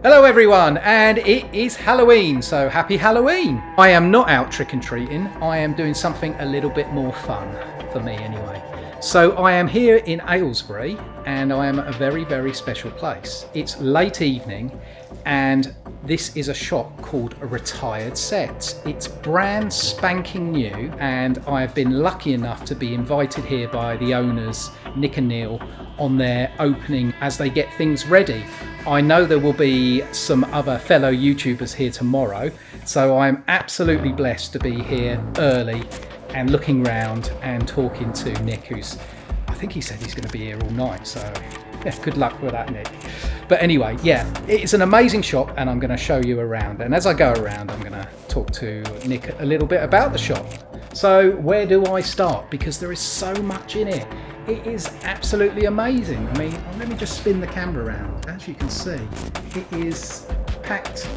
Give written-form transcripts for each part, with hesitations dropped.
Hello everyone, and it is Halloween, so happy Halloween! I am not out trick-and-treating, I am doing something a little bit more fun, for me anyway. So I am here in Aylesbury, and I am at a very, very special place. It's late evening, and this is a shop called Retired Sets. It's brand spanking new, and I have been lucky enough to be invited here by the owners, Nick and Neil, on their opening as they get things ready. I know there will be some other fellow YouTubers here tomorrow, so I'm absolutely blessed to be here early and looking round and talking to Nick, who's, I think he said he's going to be here all night, so yeah, good luck with that, Nick. But anyway, yeah, it's an amazing shop and I'm going to show you around, and as I go around I'm going to talk to Nick a little bit about the shop. So where do I start? Because there is so much in it. It is absolutely amazing. I mean, let me just spin the camera around. As you can see, it is packed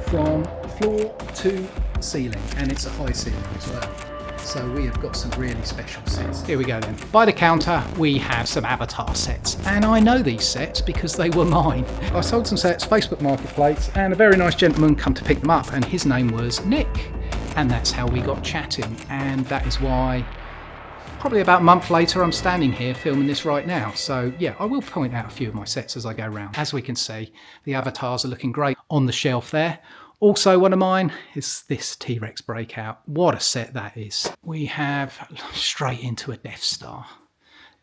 from floor to ceiling, and it's a high ceiling as well. So we have got some really special sets. Here we go then. By the counter, we have some Avatar sets, and I know these sets because they were mine. I sold some sets, Facebook Marketplace, and a very nice gentleman come to pick them up, and his name was Nick. And that's how we got chatting, and that is why probably about a month later I'm standing here filming this right now. So yeah, I will point out a few of my sets as I go around. As we can see, the avatars are looking great on the shelf there. Also one of mine is this T-Rex Breakout. What a set that is. We have straight into a Death Star.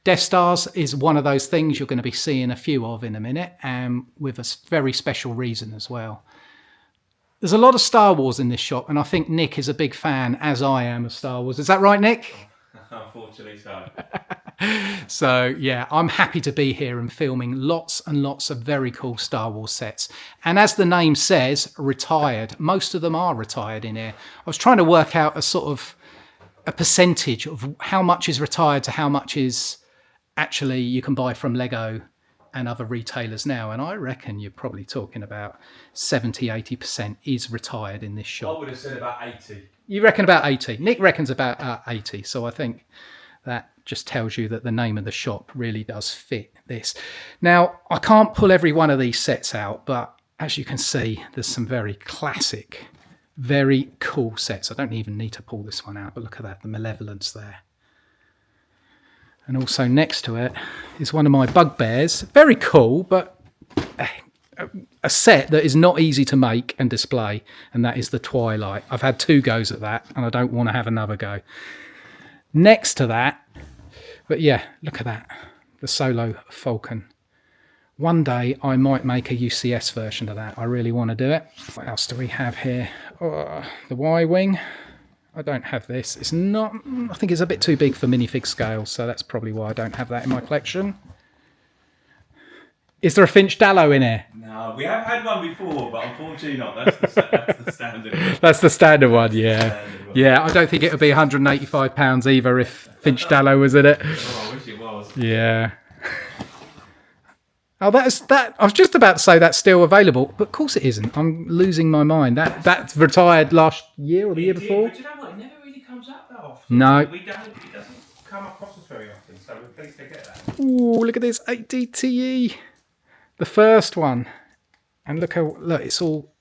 Death Stars is one of those things you're going to be seeing a few of in a minute, and with a very special reason as well. There's a lot of Star Wars in this shop, and I think Nick is a big fan, as I am, of Star Wars. Is that right, Nick? Unfortunately so. So yeah, I'm happy to be here and filming lots and lots of very cool Star Wars sets. And as the name says, retired. Most of them are retired in here. I was trying to work out a sort of a percentage of how much is retired to how much is actually you can buy from Lego and other retailers now, and I reckon you're probably talking about 70-80% is retired in this shop. I would have said about 80. You reckon about 80. Nick reckons about 80, so I think that just tells you that the name of the shop really does fit this. Now, I can't pull every one of these sets out, but as you can see, there's some very classic, very cool sets. I don't even need to pull this one out, but look at that, the Malevolence there. And also next to it is one of my bugbears. Very cool, but a set that is not easy to make and display, and that is the Twilight. I've had 2 goes at that, and I don't want to have another go. Next to that, but yeah, look at that, the Solo Falcon. One day I might make a UCS version of that. I really want to do it. What else do we have here? Oh, the Y-Wing. I don't have this. It's not, I think it's a bit too big for minifig scale, so that's probably why I don't have that in my collection. Is there a Finch Dallo in here? No, we have had one before, but unfortunately not. That's the standard one. That's the standard one, yeah. Yeah, I don't think it would be £185 either if Finch Dallo was in it. Oh, I wish it was. Yeah. Oh, that. I was just about to say that's still available, but of course it isn't. I'm losing my mind. That's retired last year or the year before. But you know what? It never really comes up that often. No. It doesn't come across us very often, so we're pleased to get that. Ooh, look at this 8DTE. The first one. And look, it's all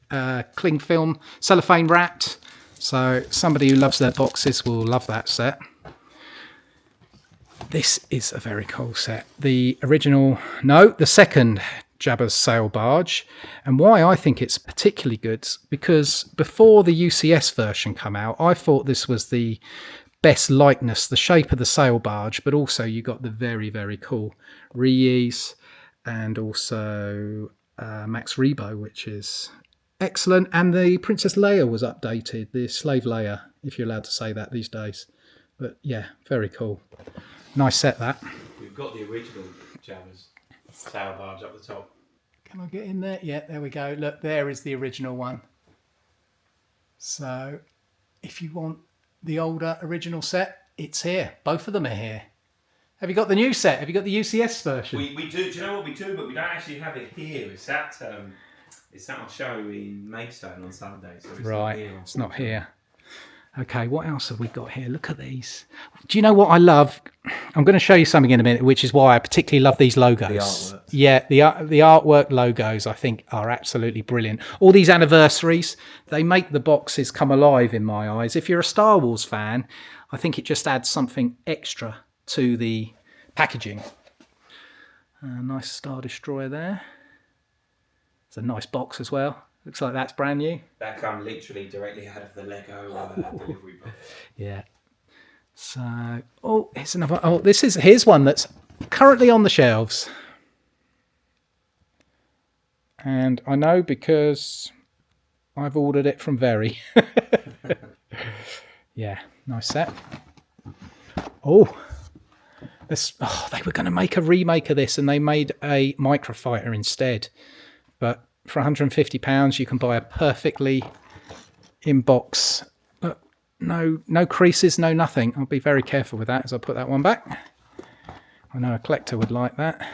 cling film, cellophane wrapped. So somebody who loves their boxes will love that set. This is a very cool set. The second Jabba's Sail Barge. And why I think it's particularly good, because before the UCS version come out, I thought this was the best likeness, the shape of the sail barge, but also you got the very, very cool reuse and also Max Rebo, which is excellent. And the Princess Leia was updated, the Slave Leia, if you're allowed to say that these days. But yeah, very cool. Nice set, that. We've got the original Jabba's Sail Barge up the top. Can I get in there? Yeah, there we go. Look, there is the original one. So if you want the older original set, it's here. Both of them are here. Have you got the new set? Have you got the UCS version? We do. Do you know what we do? But we don't actually have it here. It's at on show in Maidstone on Sunday. So it's right, not here, it's not here. Okay, what else have we got here? Look at these. Do you know what I love? I'm going to show you something in a minute, which is why I particularly love these logos. The artwork. Yeah, the artwork logos, I think, are absolutely brilliant. All these anniversaries, they make the boxes come alive in my eyes. If you're a Star Wars fan, I think it just adds something extra to the packaging. Nice Star Destroyer there. It's a nice box as well. Looks like that's brand new. That come literally directly out of the Lego delivery box. Yeah. So, here's another. Here's one that's currently on the shelves, and I know because I've ordered it from Very. Yeah, nice set. They were going to make a remake of this, and they made a microfighter instead. But for £150, you can buy a perfectly in box, but no creases, no nothing. I'll be very careful with that as I put that one back. I know a collector would like that.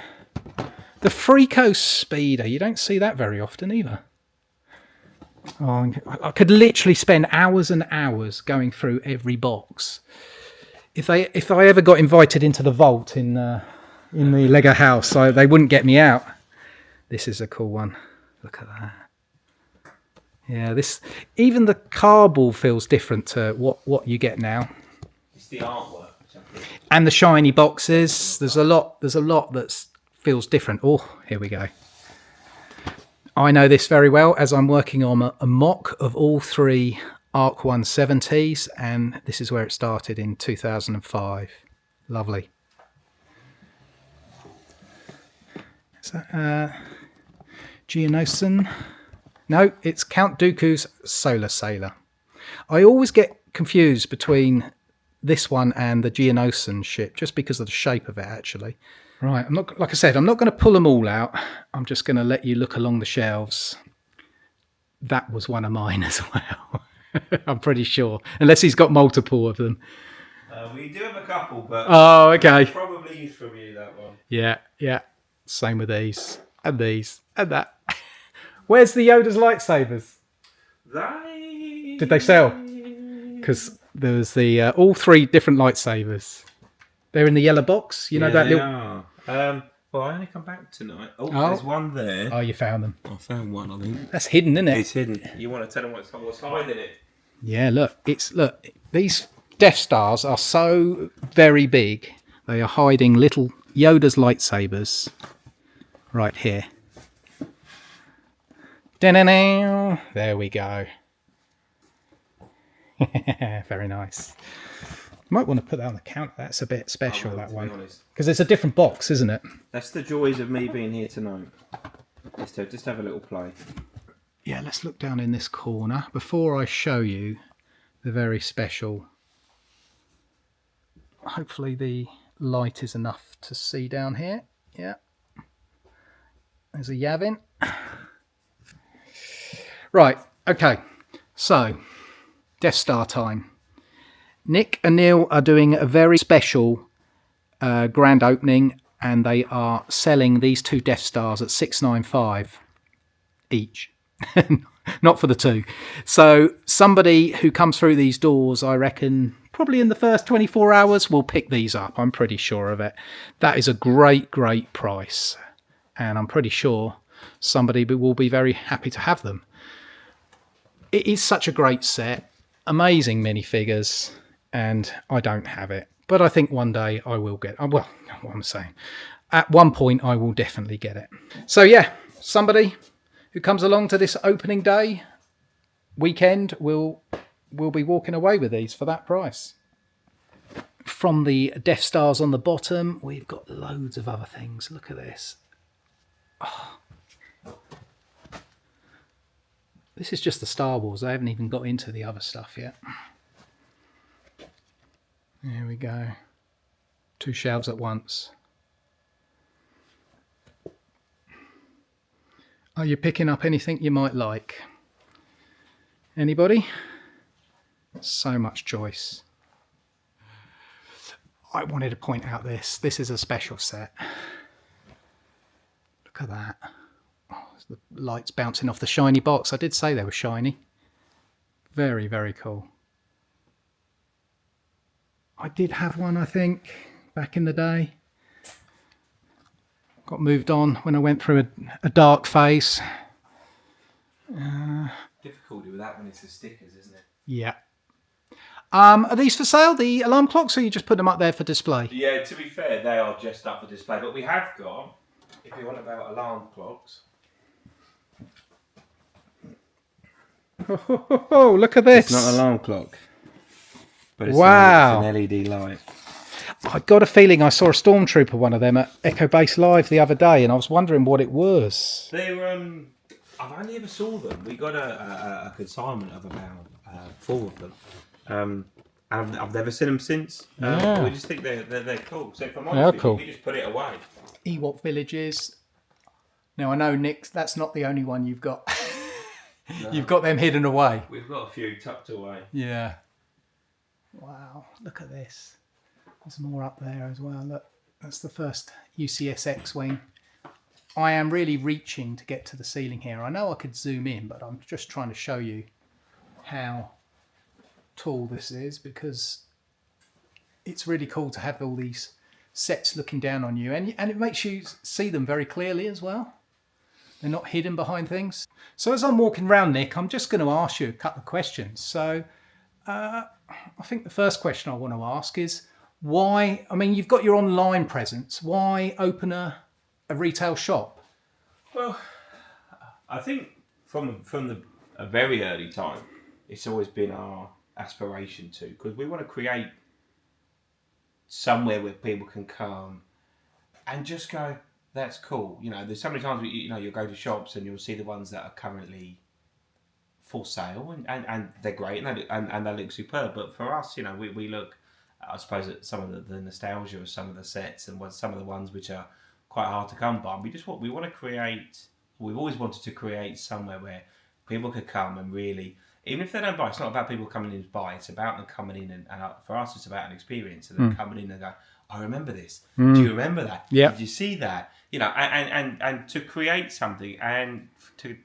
The Freako Speeder, you don't see that very often either. Oh, I could literally spend hours and hours going through every box. If I ever got invited into the vault in the Lego house, they wouldn't get me out. This is a cool one. Look at that. Yeah, even the cardboard feels different to what you get now. It's the artwork. And the shiny boxes. There's a lot that feels different. Oh, here we go. I know this very well as I'm working on a mock of all three Arc 170s, and this is where it started in 2005. Lovely. Is that Geonosis? No, it's Count Dooku's Solar Sailor. I always get confused between this one and the Geonosis ship just because of the shape of it, actually. Right, like I said, I'm not going to pull them all out. I'm just going to let you look along the shelves. That was one of mine as well. I'm pretty sure, unless he's got multiple of them. We do have a couple, but oh, okay. Probably used from you, that one. Yeah. Same with these and that. Where's the Yoda's lightsabers? Did they sell? Because there was all three different lightsabers. They're in the yellow box. You know that little. Are. Well, I only come back tonight. There's one there. Oh, you found them. I found one, I think. That's hidden, isn't it? It's hidden. You want to tell them what's hiding it? Yeah, look. These Death Stars are so very big. They are hiding little Yoda's lightsabers right here. Da-na-na. There we go. Very nice. You might want to put that on the counter. That's a bit special, that one. Because it's a different box, isn't it? That's the joys of me being here tonight. Just have a little play. Yeah, let's look down in this corner before I show you the very special. Hopefully the light is enough to see down here. Yeah. There's a Yavin. Right, okay. So, Death Star time. Nick and Neil are doing a very special grand opening, and they are selling these two Death Stars at $695 each. Not for the two. So somebody who comes through these doors, I reckon, probably in the first 24 hours, will pick these up. I'm pretty sure of it. That is a great, great price. And I'm pretty sure somebody will be very happy to have them. It is such a great set. Amazing minifigures. And I don't have it. But I think one day I will get it. Well, what I'm saying. At one point, I will definitely get it. So yeah, somebody who comes along to this opening day weekend will be walking away with these for that price. From the Death Stars on the bottom, we've got loads of other things. Look at this. Oh. This is just the Star Wars. I haven't even got into the other stuff yet. There we go. Two shelves at once. Are you picking up anything you might like? Anybody? So much choice. I wanted to point out this. This is a special set. Look at that. Oh, the lights bouncing off the shiny box. I did say they were shiny. Very, very cool. I did have one, I think, back in the day. Got moved on when I went through a dark phase. Difficulty with that one is the stickers, isn't it? Yeah. Are these for sale, the alarm clocks, or you just put them up there for display? Yeah, to be fair, they are just up for display. But we have got, if you want about alarm clocks. Oh, look at this. It's not an alarm clock. But it's Wow. an LED light. I got a feeling I saw a Stormtrooper one of them at Echo Base Live the other day, and I was wondering what it was. They're, I've only ever saw them. We got a consignment of about 4 of them. And I've never seen them since. Yeah. We just think they're cool. So if I'm They honest are with cool. you, we just put it away. Ewok Villages. Now, I know, Nick, that's not the only one you've got. No. You've got them hidden away. We've got a few tucked away. Yeah. Wow, look at this. There's more up there as well. Look, that's the first UCS X-Wing. I am really reaching to get to the ceiling here. I know I could zoom in, but I'm just trying to show you how tall this is, because it's really cool to have all these sets looking down on you, and it makes you see them very clearly as well. They're not hidden behind things. So as I'm walking around, Nick, I'm just going to ask you a couple of questions. So I think the first question I want to ask is why, I mean, you've got your online presence. Why open a retail shop? Well, I think from a very early time, it's always been our aspiration to, because we want to create somewhere where people can come and just go, that's cool. You know, there's so many times you'll go to shops and you'll see the ones that are currently for sale, and they're great and they look superb. But for us, you know, we look, I suppose, at some of the nostalgia of some of the sets and some of the ones which are quite hard to come by. And we want to create. We've always wanted to create somewhere where people could come and really, even if they don't buy, it's not about people coming in to buy. It's about them coming in and for us, it's about an experience. And them coming in and go, I remember this. Do you remember that? Yeah. Did you see that? You know, and to create something and to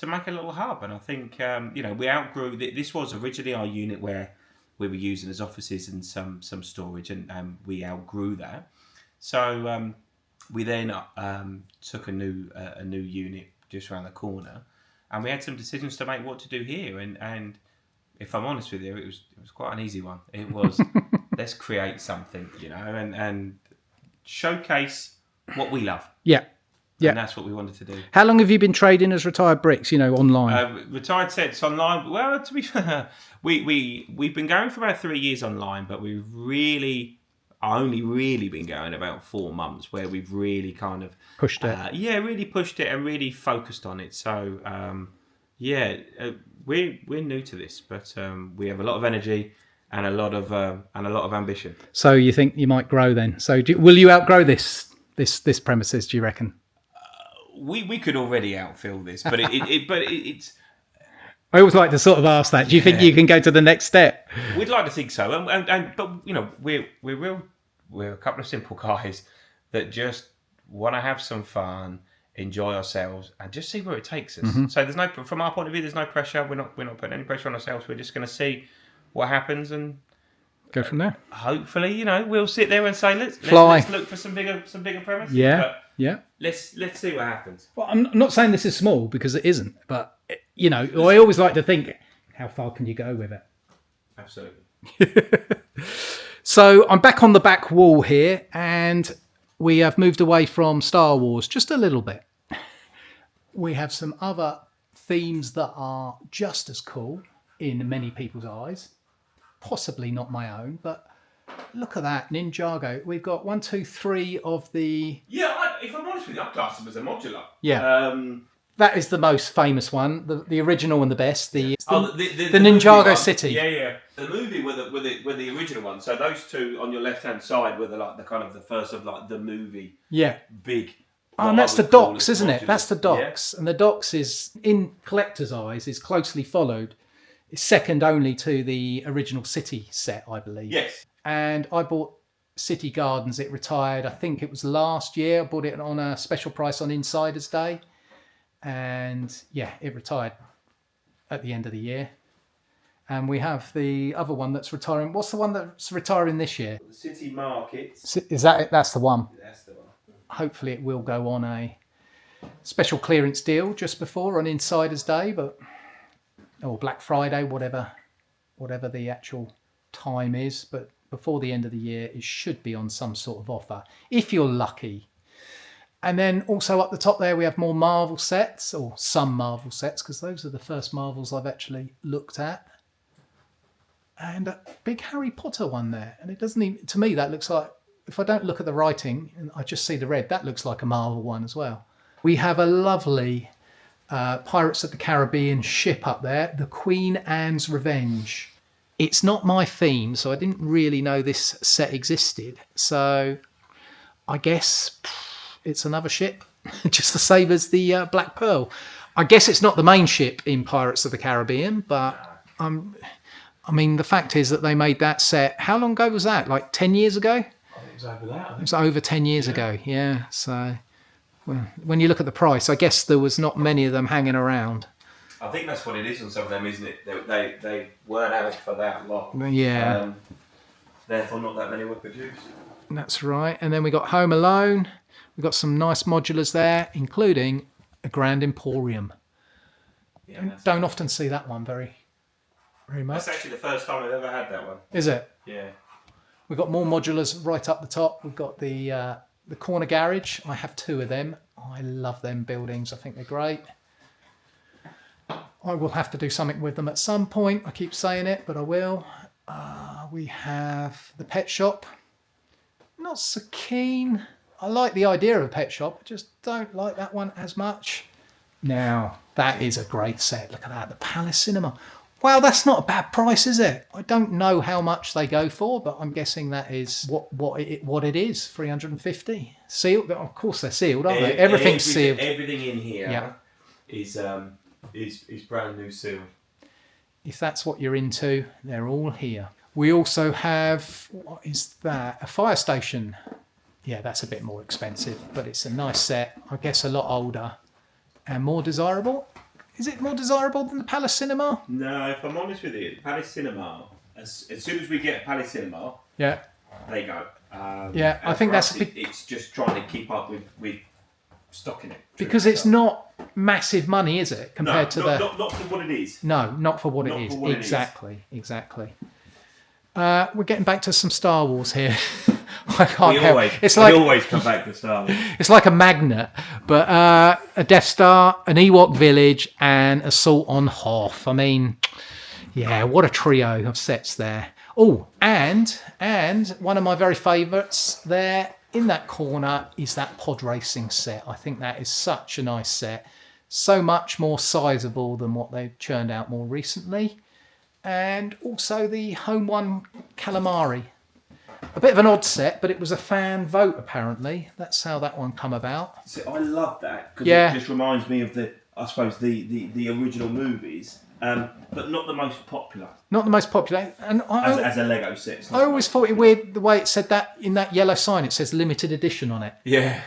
make a little hub. And I think you know, we outgrew. This was originally our unit where we were using as offices and some storage, and we outgrew that. So we then took a new unit just around the corner, and we had some decisions to make what to do here. And if I'm honest with you, it was quite an easy one. It was let's create something, you know, and showcase what we love. Yeah. Yeah. And that's what we wanted to do. How long have you been trading as Retired Bricks, you know, online? Retired Sets online. Well, to be fair, we've been going for about 3 years online, but we've only really been going about 4 months, where we've really kind of Pushed it. Really pushed it and really focused on it. So we're new to this, but we have a lot of energy and a lot of ambition. So you think you might grow then? So will you outgrow this premises, do you reckon? We could already outfill this, but it's. I always like to sort of ask that. Do you think you can go to the next step? We'd like to think so, but you know, we're a couple of simple guys that just want to have some fun, enjoy ourselves, and just see where it takes us. Mm-hmm. So from our point of view, there's no pressure. We're not putting any pressure on ourselves. We're just going to see what happens and go from there. Hopefully, you know, we'll sit there and say, let's look for some bigger premises. Yeah, but yeah. Let's see what happens. Well, I'm not saying this is small, because it isn't, but you know, I always like to think, how far can you go with it? Absolutely. So I'm back on the back wall here, and we have moved away from Star Wars just a little bit. We have some other themes that are just as cool in many people's eyes. Possibly not my own, but look at that, Ninjago. We've got 1, 2, 3 of the... Yeah, if I'm honest with you, I class them as a modular. Yeah. That is the most famous one, the original and the best. The Ninjago City. Yeah. The movie were the original one. So those two on your left hand side were the kind of the first of like the movie. Yeah. Big. Oh, and that's the docks, isn't it? That's the docks, yeah. And the docks is, in collectors' eyes, is closely followed. It's second only to the original City set, I believe. Yes. And I bought City Gardens. It retired, I think it was last year. I bought it on a special price on Insiders Day. And yeah, it retired at the end of the year. And we have the other one that's retiring. What's the one that's retiring this year? The City Markets. Is that it? That's the one. That's the one. Hopefully it will go on a special clearance deal just before on Insider's Day, or Black Friday, whatever the actual time is. But before the end of the year, it should be on some sort of offer, if you're lucky. And then also up the top there, we have more Marvel sets, or some Marvel sets, because those are the first Marvels I've actually looked at. And a big Harry Potter one there. And it doesn't even, to me, that looks like, if I don't look at the writing and I just see the red, that looks like a Marvel one as well. We have a lovely Pirates of the Caribbean ship up there, the Queen Anne's Revenge. It's not my theme, so I didn't really know this set existed. So I guess it's another ship, just the same as the Black Pearl. I guess it's not the main ship in Pirates of the Caribbean, but I mean, the fact is that they made that set. How long ago was that? Like 10 years ago? I think it was over that. It was over 10 years ago, yeah. So well, when you look at the price, I guess there was not many of them hanging around. I think that's what it is on some of them, isn't it? They weren't out for that long. Yeah. Therefore, not that many were produced. That's right. And then we got Home Alone. We've got some nice modulars there, including a Grand Emporium. Yeah, don't often see that one very much. That's actually the first time I've ever had that one. Is it? Yeah. We've got more modulars right up the top. We've got the corner garage. I have two of them. I love them buildings. I think they're great. I will have to do something with them at some point. I keep saying it, but I will. We have the pet shop. Not so keen. I like the idea of a pet shop. I just don't like that one as much. Now, that is a great set. Look at that, the Palace Cinema. Wow, that's not a bad price, is it? I don't know how much they go for, but I'm guessing that is what it is, 350. Sealed? Of course they're sealed, aren't they? Everything's sealed. Everything in here is brand new sealed. If that's what you're into, they're all here. We also have, what is that? A fire station. Yeah, that's a bit more expensive, but it's a nice set. I guess a lot older and more desirable. Is it more desirable than the Palace Cinema? No, if I'm honest with you, Palace Cinema, as soon as we get Palace Cinema, they go. I think that's... It's just trying to keep up with stocking it. Because it's not massive money, is it, compared to the... Not for what it is. No, not for what it is. Exactly. We're getting back to some Star Wars here. I can't help. We always come back to Star Wars. It's like a magnet, but a Death Star, an Ewok village, and Assault on Hoth. I mean, yeah, what a trio of sets there. Oh, and one of my very favourites there in that corner is that pod racing set. I think that is such a nice set. So much more sizable than what they've churned out more recently. And also the Home One Calamari. A bit of an odd set, but it was a fan vote apparently. That's how that one come about. See, I love that because it just reminds me of the original movies, but not the most popular. Not the most popular, and as a Lego set. I always thought it weird the way it said that in that yellow sign. It says limited edition on it. Yeah.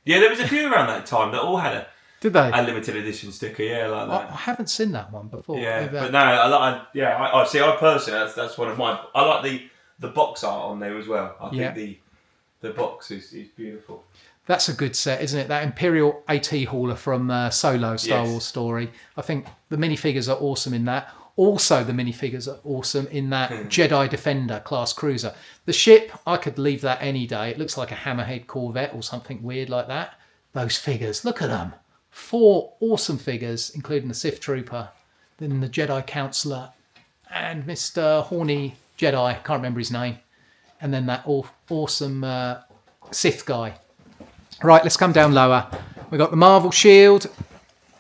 There was a few around that time that all had Did they? A limited edition sticker, like that. I haven't seen that one before. Yeah, but no, I see. I personally, that's one of mine. I like the box art on there as well. I think the box is beautiful. That's a good set, isn't it? That Imperial AT hauler from Solo Star Wars Story. I think the minifigures are awesome in that. Also, the minifigures are awesome in that Jedi Defender class cruiser. The ship, I could leave that any day. It looks like a Hammerhead Corvette or something weird like that. Those figures, look at them. 4 awesome figures, including the Sith Trooper, then the Jedi Counselor, and Mr. Horny Jedi, can't remember his name, and then that awesome Sith guy. Right, let's come down lower. We've got the Marvel Shield,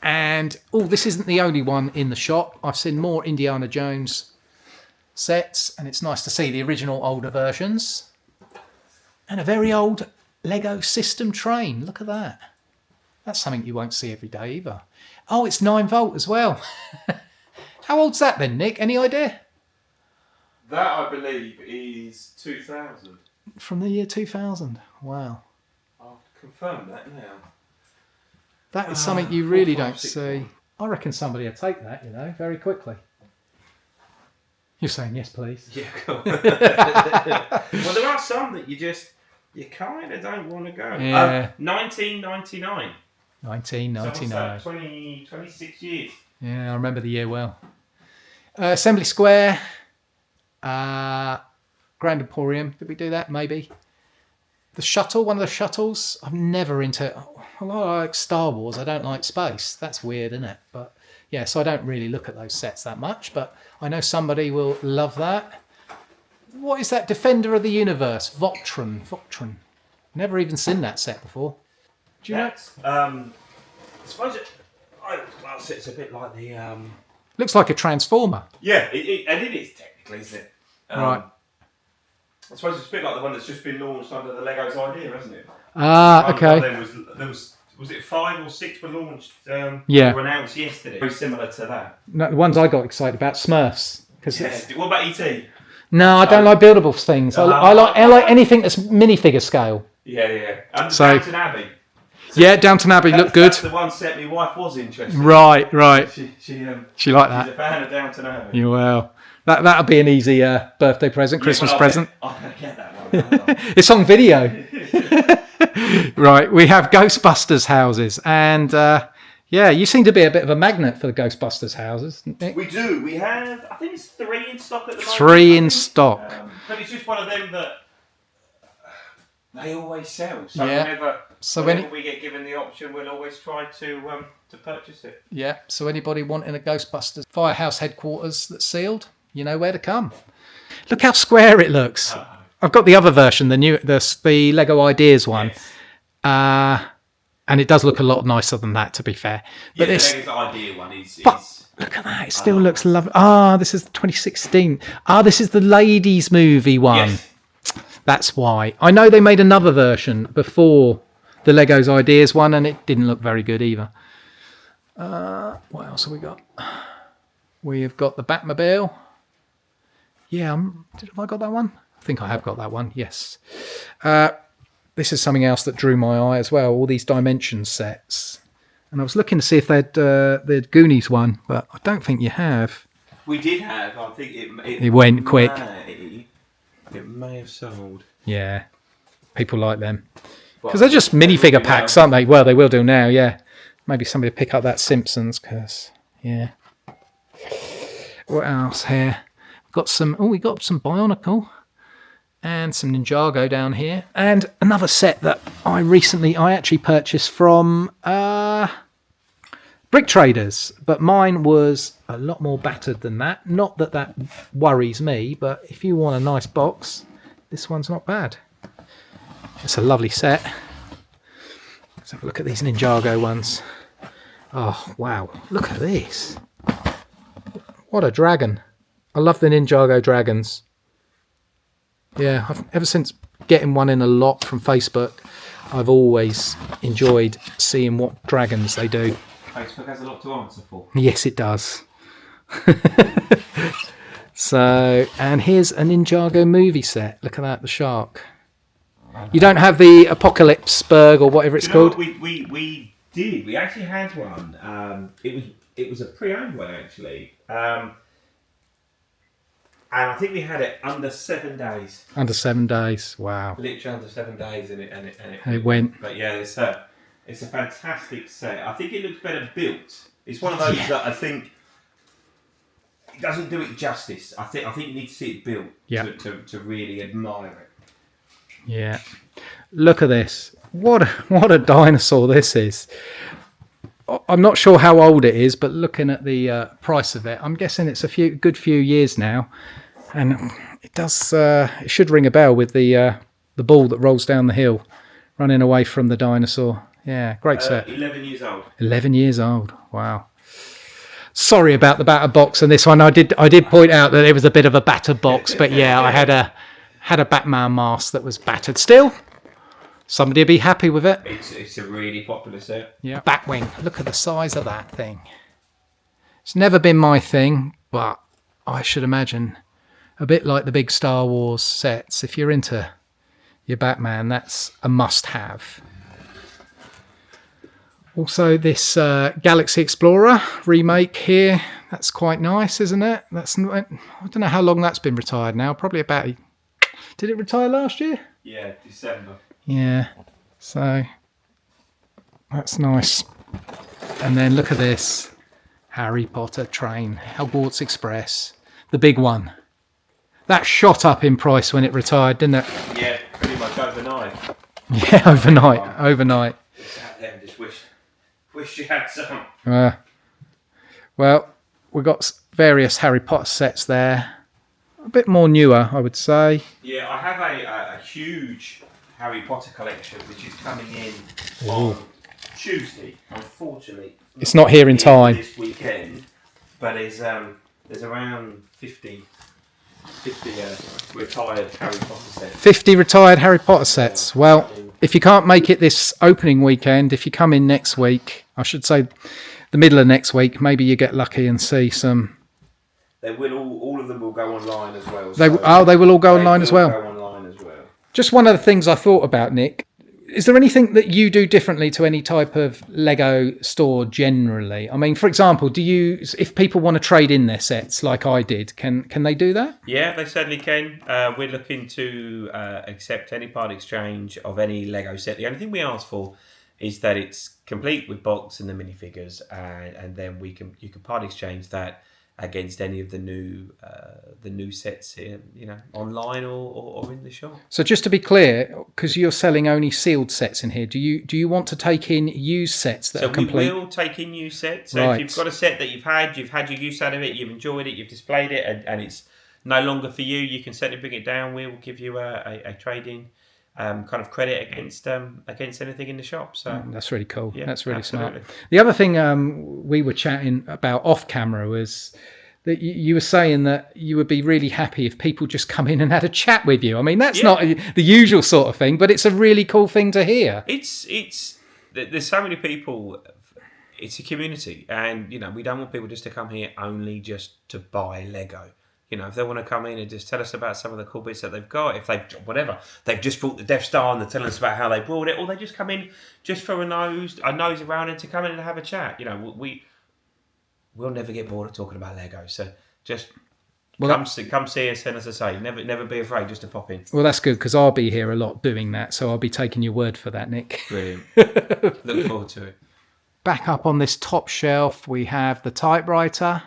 and this isn't the only one in the shop. I've seen more Indiana Jones sets, and it's nice to see the original older versions. And a very old Lego System Train. Look at that. That's something you won't see every day either. Oh, it's 9 volt as well. How old's that then, Nick? Any idea? That, I believe, is 2000. From the year 2000. Wow. I'll confirm that now. That is something you really don't see. I reckon somebody will take that, very quickly. You're saying yes, please. Yeah, cool. Well, there are some that you kind of don't want to go. Yeah. 1999. 1999. So 26 years. Yeah, I remember the year well. Assembly Square, Grand Emporium. Did we do that? Maybe. The shuttle, one of the shuttles. I'm never into. I like Star Wars. I don't like space. That's weird, isn't it? But yeah, so I don't really look at those sets that much. But I know somebody will love that. What is that? Defender of the Universe, Voltron. Never even seen that set before. Do you know? I suppose it's a bit like the. Looks like a Transformer. Yeah, it is technically, isn't it? Right. I suppose it's a bit like the one that's just been launched under the Lego's idea, hasn't it? Ah, okay. There was it 5 or 6 were launched? Yeah. Were announced yesterday. Very similar to that. No, the ones I got excited about, Smurfs. What about ET? No, I don't like buildable things. I like anything that's minifigure scale. Yeah. And So- Downton Abbey. Yeah, Downton Abbey looked good. That's the one set my wife was interested in. Right. She liked She's that. a fan of Downton Abbey. Yeah, well, that'll be an easy birthday present, Christmas present. I'm going to get that one. It's on video. Right, we have Ghostbusters houses, and yeah, you seem to be a bit of a magnet for the Ghostbusters houses, Nick. We do. We have, I think it's 3 in stock at the moment. 3 in stock. But it's just one of them that they always sell. So Yeah. whenever we get given the option, we'll always try to purchase it. Yeah, so anybody wanting a Ghostbusters Firehouse headquarters that's sealed, you know where to come. Look how square it looks. I've got the other version, the Lego Ideas one. Yes. And it does look a lot nicer than that, to be fair. But Yeah, this, the Lego's idea one is... look at that, it still looks lovely. This is 2016. This is the ladies' movie one. Yes. That's why. I know they made another version before the Lego's Ideas one, and it didn't look very good either. What else have we got? We have got the Batmobile. Yeah, have I got that one? I think I have got that one, yes. This is something else that drew my eye as well, all these Dimensions sets. And I was looking to see if they'd the Goonies one, but I don't think you have. We did have, I think It went quick. It may have sold. Yeah, people like them. Because they're just minifigure packs, aren't they? Well, they will do now, yeah. Maybe somebody will pick up that Simpsons, because, yeah. What else here? We got some Bionicle and some Ninjago down here. And another set that I actually purchased from Brick Traders. But mine was a lot more battered than that. Not that that worries me, but if you want a nice box, this one's not bad. It's a lovely set. Let's have a look at these Ninjago ones. Oh, wow. Look at this. What a dragon. I love the Ninjago dragons. Yeah, ever since getting one in a lot from Facebook, I've always enjoyed seeing what dragons they do. Facebook has a lot to answer for. Yes, it does. So, and here's a Ninjago movie set. Look at that, the shark. You don't have the Apocalypseburg or whatever it's called? We did. We actually had one. It was a pre-owned one, actually. And I think we had it under 7 days. Under 7 days. Wow. Literally under 7 days, and it went. But yeah, it's a fantastic set. I think it looks better built. It's one of those that I think it doesn't do it justice. I think you need to see it built to really admire it. Yeah. Look at this. What a dinosaur this is. I'm not sure how old it is, but looking at the price of it, I'm guessing it's a good few years now. And it does. It should ring a bell with the ball that rolls down the hill, running away from the dinosaur. Yeah, great set. 11 years old. 11 years old. Wow. Sorry about the batter box on this one. I did point out that it was a bit of a batter box, but yeah, I had a Batman mask that was battered. Still, somebody would be happy with it. It's a really popular set. Yeah. Batwing. Look at the size of that thing. It's never been my thing, but I should imagine a bit like the big Star Wars sets. If you're into your Batman, that's a must-have. Also, this Galaxy Explorer remake here. That's quite nice, isn't it? That's not, I don't know how long that's been retired now. Probably about... Did it retire last year? Yeah, December. Yeah. So that's nice. And then look at this. Harry Potter train. Hogwarts Express. The big one. That shot up in price when it retired, didn't it? Yeah, pretty much overnight. Yeah, overnight. Just sat there and just wish you had some. Well, we've got various Harry Potter sets there. A bit more newer, I would say. Yeah, I have a huge Harry Potter collection which is coming in on Tuesday. Unfortunately, it's not here in time this weekend, but there's around 50 retired Harry Potter sets. 50 retired Harry Potter sets. Well, if you can't make it this opening weekend, if you come in next week, I should say the middle of next week, maybe you get lucky and see some. They will all of them will go online as well. They will all go online as well. Go online as well. Just one of the things I thought about, Nick. Is there anything that you do differently to any type of Lego store generally? I mean, for example, if people want to trade in their sets like I did, can they do that? Yeah, they certainly can. We're looking to accept any part exchange of any Lego set. The only thing we ask for is that it's complete with box and the minifigures, and then you can part exchange that against any of the new sets here, online or in the shop. So just to be clear, because you're selling only sealed sets in here, do you want to take in used sets that are complete? So we will take in used sets. So right. If you've got a set that you've had your use out of it, you've enjoyed it, you've displayed it, and it's no longer for you, you can certainly bring it down. We will give you a trade-in kind of credit against anything in the shop. So that's really cool. Yeah, that's really absolutely. smart. The other thing we were chatting about off camera was that you were saying that you would be really happy if people just come in and had a chat with you. I mean, that's not the usual sort of thing, but it's a really cool thing to hear. There's so many people. It's a community, and we don't want people just to come here only just to buy Lego. If they want to come in and just tell us about some of the cool bits that they've got, if they've just brought the Death Star and they're telling us about how they brought it, or they just come in just for a nose around and to come in and have a chat. We'll never get bored of talking about Lego. So just come see us, and as I say, never be afraid just to pop in. Well, that's good, because I'll be here a lot doing that, so I'll be taking your word for that, Nick. Brilliant. Look forward to it. Back up on this top shelf, we have the typewriter.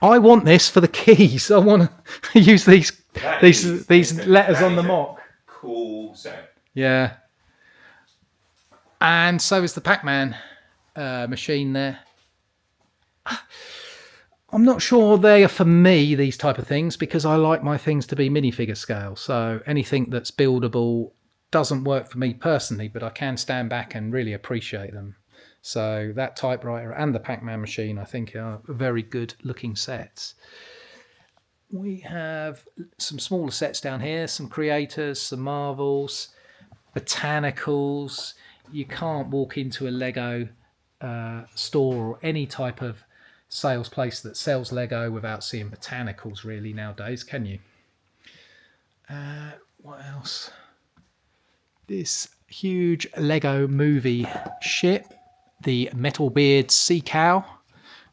I want this for the keys. I want to use these letters on the mock. Cool set. Yeah. And so is the Pac-Man machine there. I'm not sure they are for me, these type of things, because I like my things to be minifigure scale. So anything that's buildable doesn't work for me personally, but I can stand back and really appreciate them. So that typewriter and the Pac-Man machine, I think, are very good looking sets. We have some smaller sets down here, some creators, some Marvels, botanicals. You can't walk into a Lego store or any type of sales place that sells Lego without seeing botanicals really nowadays, can you? What else? This huge Lego movie ship. The Metal Beard Sea Cow.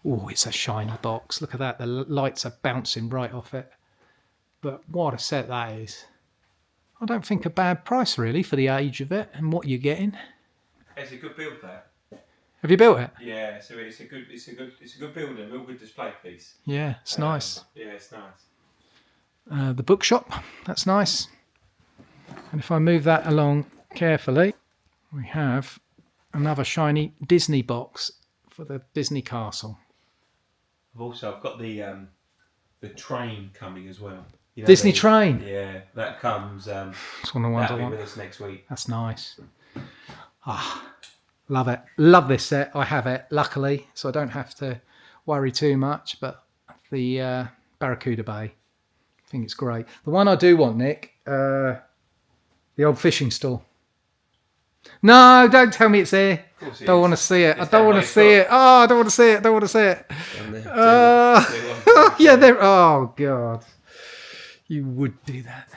Oh, it's a shiny box. Look at that. The lights are bouncing right off it. But what a set that is. I don't think a bad price, really, for the age of it and what you're getting. It's a good build there. Have you built it? Yeah, so it's a good build and a real good display piece. Yeah, it's nice. Yeah, it's nice. The bookshop, that's nice. And if I move that along carefully, we have another shiny Disney box for the Disney Castle. I've got the train coming as well. Disney train? Yeah, that comes. It's one of the ones I want. That'll be with us next week. That's nice. Love it. Love this set. I have it, luckily, so I don't have to worry too much. But the Barracuda Bay, I think it's great. The one I do want, Nick, the old fishing stall. No, don't tell me it's there. Don't want to see it. I don't want to see it. Oh, I don't want to see it. Don't want to see it. Yeah, there. Oh, God. You would do that.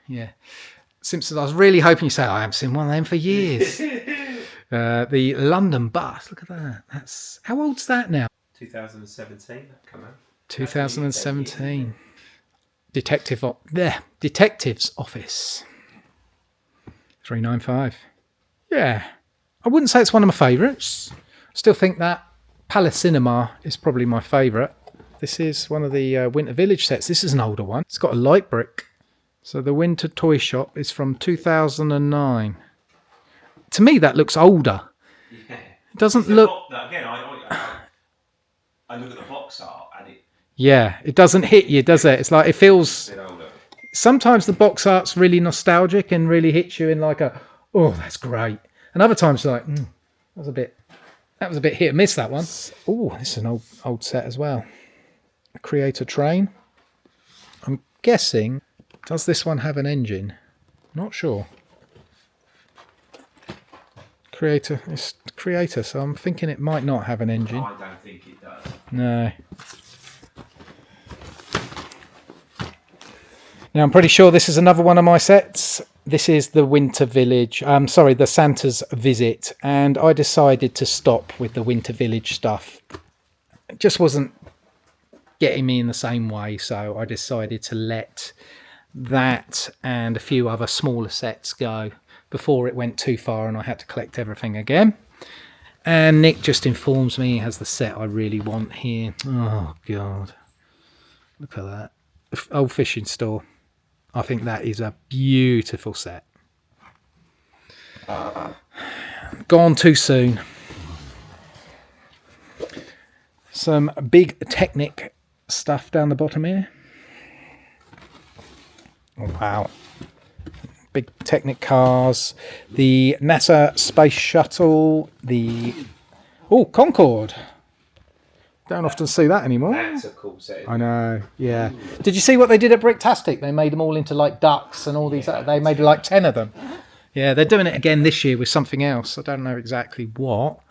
Yeah. Simpsons, I was really hoping you say, I haven't seen one of them for years. The London bus. Look at that. How old's that now? 2017. Come on. 2017. Detective's Office. 395. Yeah. I wouldn't say it's one of my favourites. Still think that Palace Cinema is probably my favourite. This is one of the Winter Village sets. This is an older one. It's got a light brick. So the Winter Toy Shop is from 2009. To me, that looks older. Yeah. It doesn't look... Again, I look at the box art and it... Yeah, it doesn't hit you, does it? It's like, it feels... A bit older. Sometimes the box art's really nostalgic and really hits you in like a, oh, that's great. And other times like, that was a bit hit and miss, that one. Oh, this is an old set as well. A Creator train. I'm guessing, does this one have an engine? Not sure. Creator, it's Creator, so I'm thinking it might not have an engine. I don't think it does. No. Now, I'm pretty sure this is another one of my sets. This is the Winter Village, the Santa's Visit, and I decided to stop with the Winter Village stuff. It just wasn't getting me in the same way, so I decided to let that and a few other smaller sets go before it went too far and I had to collect everything again. And Nick just informs me he has the set I really want here. Oh, God. Look at that. Old fishing store. I think that is a beautiful set. Gone too soon. Some big Technic stuff down the bottom here. Oh, wow. Big Technic cars. The NASA Space Shuttle. The... Oh, Concorde. Don't often see that anymore. That's a cool set. I know, yeah. Did you see what they did at Bricktastic? They made them all into like ducks and all these. They made like 10 of them. Yeah, they're doing it again this year with something else. I don't know exactly what.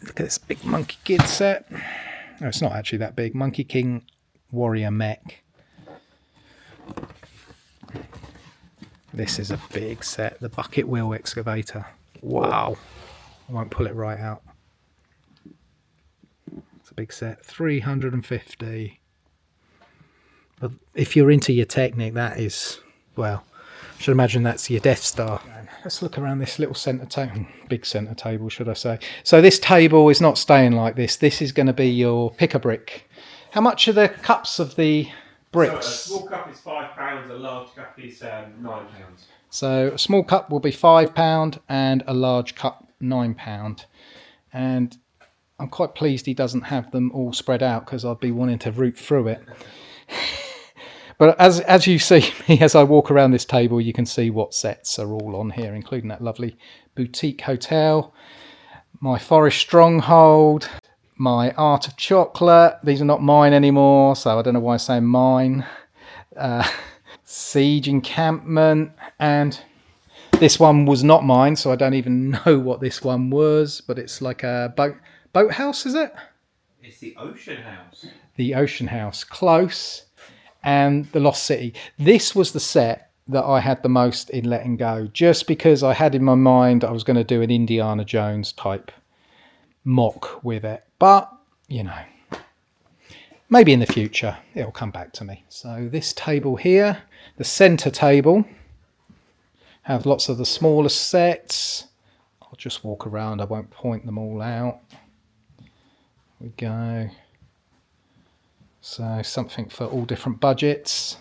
Look at this big Monkey Kid set. No, it's not actually that big. Monkey King Warrior Mech. This is a big set. The Bucket Wheel Excavator. Wow. I won't pull it right out. A big set, 350. But if you're into your Technic, that is, well, I should imagine that's your Death Star. Let's look around this little centre table, big centre table, should I say. So this table is not staying like this. This is going to be your pick-a-brick. How much are the cups of the bricks? So a small cup is £5, a large cup is £9. So a small cup will be £5 and a large cup £9. And I'm quite pleased he doesn't have them all spread out because I'd be wanting to root through it. But as you see me, as I walk around this table, you can see what sets are all on here, including that lovely boutique hotel, my Forest Stronghold, my Art of Chocolate. These are not mine anymore, so I don't know why I'm saying mine. Siege Encampment, and this one was not mine, so I don't even know what this one was, but it's like a boathouse, is it? It's the Ocean House. The Ocean House, close. And the Lost City. This was the set that I had the most in letting go, just because I had in my mind I was going to do an Indiana Jones type mock with it. But, you know, maybe in the future it'll come back to me. So this table here, the centre table, have lots of the smaller sets. I'll just walk around, I won't point them all out. Here we go. So something for all different budgets.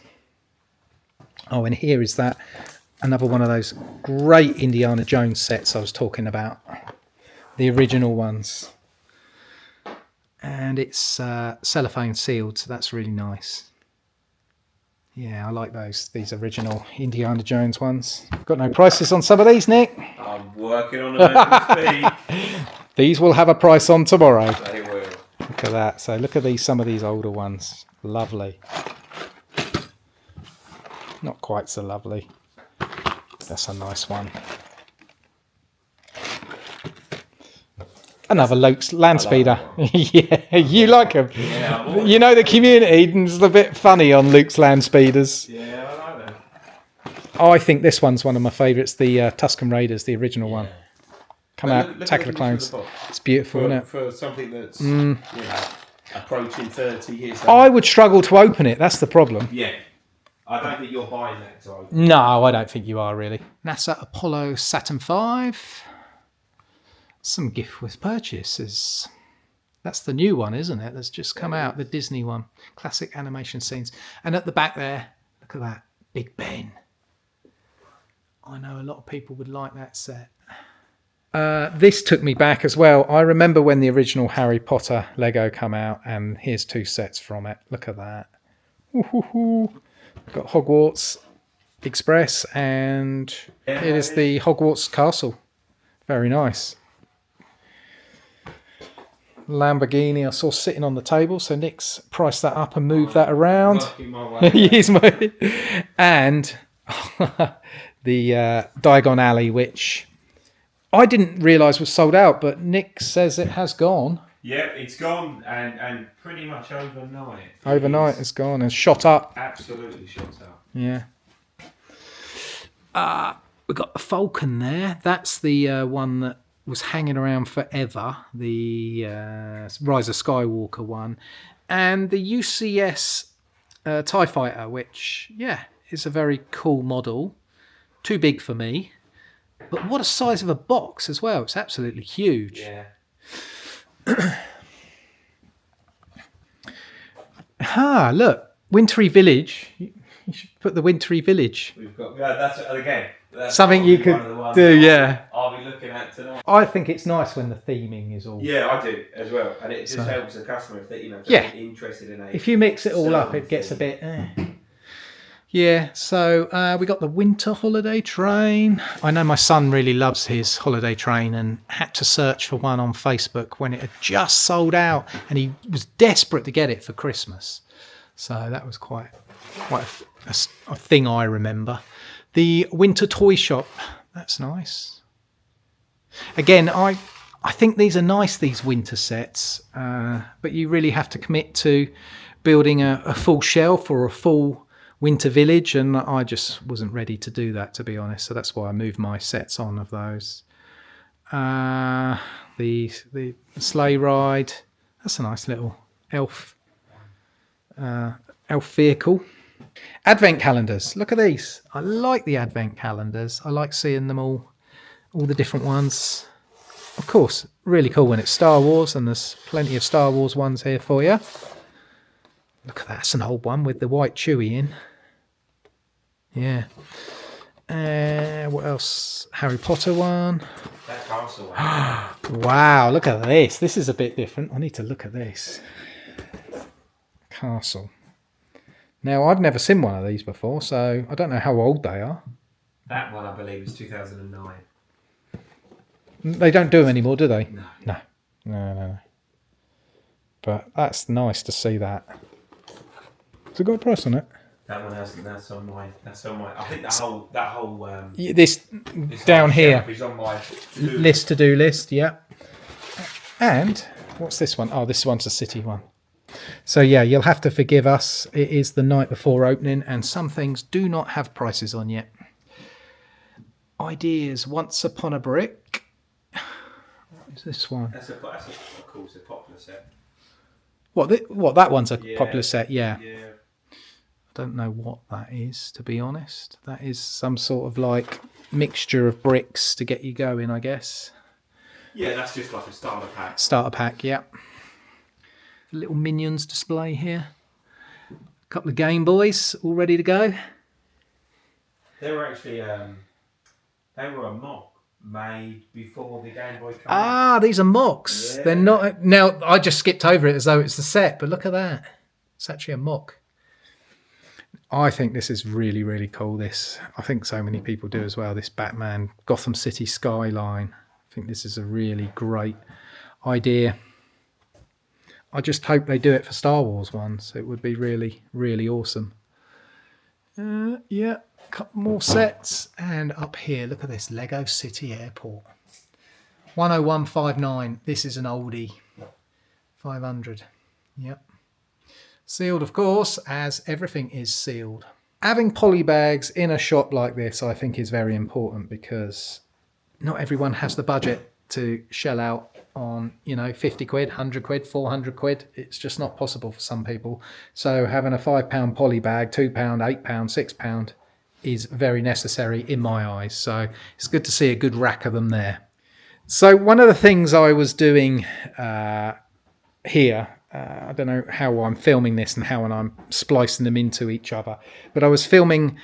Oh, and here is that, another one of those great Indiana Jones sets I was talking about. The original ones. And it's cellophane sealed, so that's really nice. Yeah, I like these original Indiana Jones ones. Got no prices on some of these, Nick? I'm working on them. These will have a price on tomorrow. They will. Look at that. So look at some of these older ones. Lovely. Not quite so lovely. That's a nice one. Another Luke's land speeder. Yeah, you like them. Yeah, you know the community is a bit funny on Luke's land speeders. Yeah, I like them. Oh, I think this one's one of my favourites, the Tusken Raiders, the original one. come Well, out, look tackle at the the clones. box. It's beautiful, isn't it? For something that's you know, approaching 30 years old. I would struggle to open it. That's the problem. Yeah. I don't think you're buying that to open. No, I don't think you are really. NASA Apollo Saturn V. Some gift with purchases. That's the new one, isn't it? That's just come out, the Disney one. Classic animation scenes. And at the back there, look at that. Big Ben. I know a lot of people would like that set. This took me back as well. I remember when the original Harry Potter Lego come out, and here's 2 sets from it. Look at that. Woo-hoo-hoo. Got Hogwarts Express, and it is the Hogwarts Castle. Very nice. Lamborghini I saw sitting on the table, so Nick's priced that up and moved that around. And the Diagon Alley, which I didn't realise was sold out, but Nick says it has gone. Yeah, it's gone, and pretty much overnight. Overnight it's gone and shot up. Absolutely shot up. Yeah. We've got the Falcon there. That's the one that was hanging around forever. The Rise of Skywalker one. And the UCS TIE Fighter, which, yeah, is a very cool model. Too big for me. But what a size of a box as well. It's absolutely huge. Yeah. Look, Wintry Village. You should put the Wintry Village. We've got that's something you could do. Yeah, I'll be looking at tonight. I think it's nice when the theming is all. Yeah, I do as well, and it just helps the customer if they, if Yeah. they're interested in it. If you mix it all up, it gets a bit. Yeah, so we got the winter holiday train. I know my son really loves his holiday train and had to search for one on Facebook when it had just sold out, and he was desperate to get it for Christmas. So that was quite a thing I remember. The winter toy shop, that's nice. Again, I think these are nice, these winter sets, but you really have to commit to building a full shelf or a full winter village, and I just wasn't ready to do that, to be honest. So that's why I moved my sets on of those. The sleigh ride, that's a nice little elf vehicle. Advent calendars, look at these. I like the advent calendars. I like seeing them all the different ones. Of course, really cool when it's Star Wars, and there's plenty of Star Wars ones here for you. Look at that, that's an old one with the white Chewie in. Yeah. What else? Harry Potter one. That castle one. Wow, look at this. This is a bit different. I need to look at this. Castle. Now, I've never seen one of these before, so I don't know how old they are. That one, I believe, is 2009. They don't do them anymore, do they? No. No. But that's nice to see that. Has it got a price on it? That one hasn't. That's on my. I think that whole. This down here is on my to-do list. Yeah. And what's this one? Oh, this one's a city one. So yeah, you'll have to forgive us. It is the night before opening, and some things do not have prices on yet. Ideas. Once Upon a Brick. What is this one? That's a cool. It's a popular set. What that one's a popular set. Yeah. Yeah. I don't know what that is, to be honest. That is some sort of like mixture of bricks to get you going, I guess. Yeah, that's just like a starter pack. Starter pack, yeah. A little Minions display here. A couple of Game Boys all ready to go. They were actually a mock made before the Game Boy came out. Ah, these are mocks. Yeah. They're not. Now, I just skipped over it as though it's the set, but look at that. It's actually a mock. I think this is really, really cool. This, I think so many people do as well. This Batman Gotham City skyline. I think this is a really great idea. I just hope they do it for Star Wars ones. It would be really, really awesome. Yeah, a couple more sets. And up here, look at this, Lego City Airport. 10159. This is an oldie. 500. Yep. Sealed, of course, as everything is sealed. Having poly bags in a shop like this, I think, is very important, because not everyone has the budget to shell out on, you know, 50 quid, 100 quid, 400 quid. It's just not possible for some people. So having a £5 poly bag, £2, £8, £6 is very necessary in my eyes. So it's good to see a good rack of them there. So one of the things I was doing here, I don't know how I'm filming this and how I'm splicing them into each other, but I was filming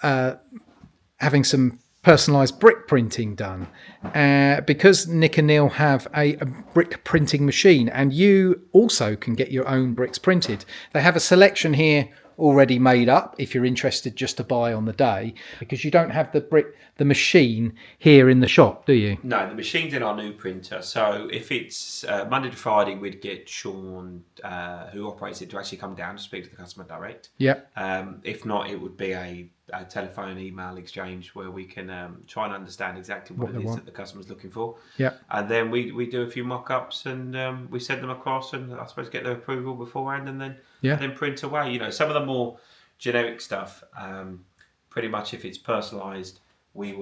having some personalised brick printing done because Nick and Neil have a brick printing machine, and you also can get your own bricks printed. They have a selection here already made up if you're interested just to buy on the day, because you don't have the machine here in the shop, do you? No, the machine's in our new printer. So if it's Monday to Friday, we'd get Sean, who operates it, to actually come down to speak to the customer direct. Yep. If not, it would be a telephone email exchange where we can try and understand exactly what it is that the customer's looking for. Yep. And then we do a few mock-ups and we send them across, and I suppose get their approval beforehand, and then print away. You know, some of the more generic stuff, pretty much if it's personalised, we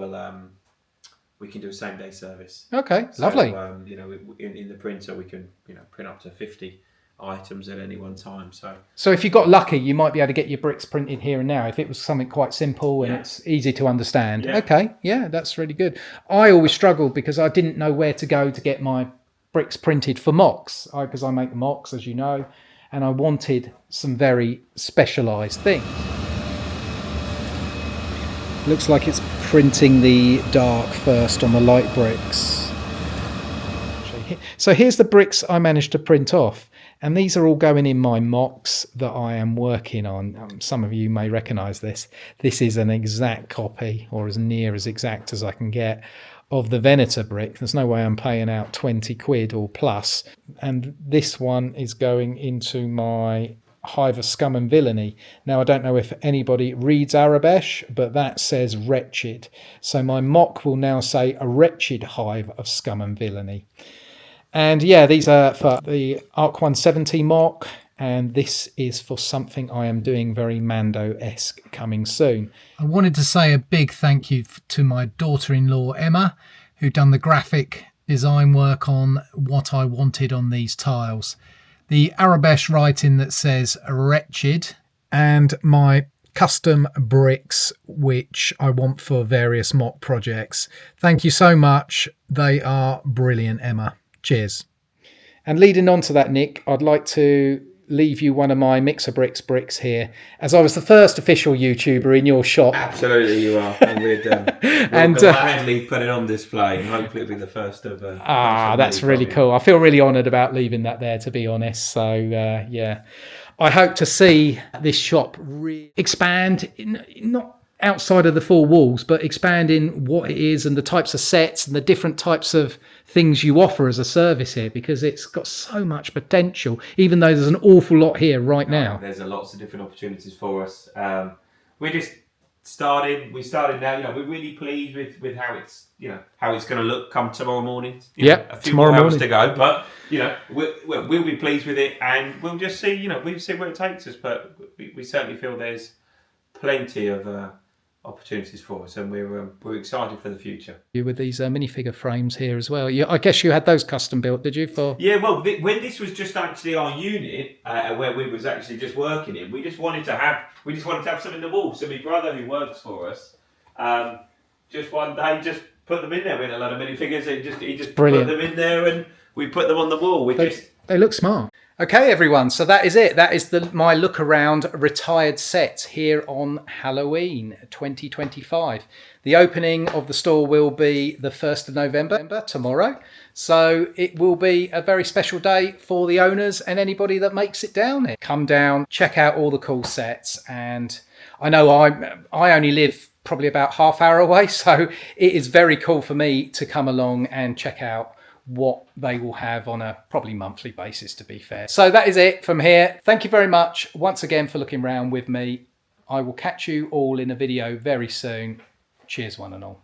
can do a same day service. Okay, so, lovely. You know, in the printer we can, you know, print up to 50 items at any one time. So if you got lucky, you might be able to get your bricks printed here and now if it was something quite simple and it's easy to understand. Yeah. Okay, yeah, that's really good. I always struggled because I didn't know where to go to get my bricks printed for mocks, because I make mocks, as you know, and I wanted some very specialised things. Looks like it's printing the dark first on the light bricks. So here's the bricks I managed to print off. And these are all going in my mocks that I am working on. Some of you may recognise this. This is an exact copy, or as near as exact as I can get, of the Venator brick. There's no way I'm paying out 20 quid or plus. And this one is going into my Hive of Scum and Villainy. Now, I don't know if anybody reads Arabesh, but that says wretched. So my mock will now say a wretched hive of scum and villainy. And yeah, these are for the Arc 170 mock, and this is for something I am doing very Mando-esque coming soon. I wanted to say a big thank you to my daughter-in-law Emma, who done the graphic design work on what I wanted on these tiles. The Arabesh writing that says wretched, and my custom bricks which I want for various mock projects. Thank you so much. They are brilliant, Emma. Cheers. And leading on to that, Nick, I'd like to leave you one of my MixABrix bricks here, as I was the first official YouTuber in your shop. Absolutely, you are. And we'll gladly put it on display, and hopefully it'll be the first of. That's really cool. I feel really honoured about leaving that there, to be honest. So yeah, I hope to see this shop expand, not outside of the four walls, but expand in what it is and the types of sets and the different types of things you offer as a service here, because it's got so much potential, even though there's an awful lot here right now. There's lots of different opportunities for us. We're just starting. We started now. You know, we're really pleased with how it's, you know, how it's going to look come tomorrow morning. Yep, a few more hours to go, but you know, we'll be pleased with it, and we'll just see. You know, we'll see where it takes us, but we certainly feel there's plenty of opportunities for us, and we're excited for the future. With these minifigure frames here as well. I guess you had those custom built, did you? Yeah, well, when this was just actually our unit, where we was actually just working in, we just wanted to have some in the wall. So my brother, who works for us, just one day just put them in there. We had a lot of minifigures. He just Brilliant. Put them in there, and we put them on the wall. They look smart. Okay, everyone, so that is it. That is my look around retired sets here on Halloween 2025. The opening of the store will be the 1st of November, tomorrow. So it will be a very special day for the owners and anybody that makes it down there. Come down, check out all the cool sets. And I know I only live probably about half hour away, so it is very cool for me to come along and check out what they will have on a probably monthly basis, to be fair. So that is it from here. Thank you very much once again for looking around with me. I will catch you all in a video very soon. Cheers, one and all.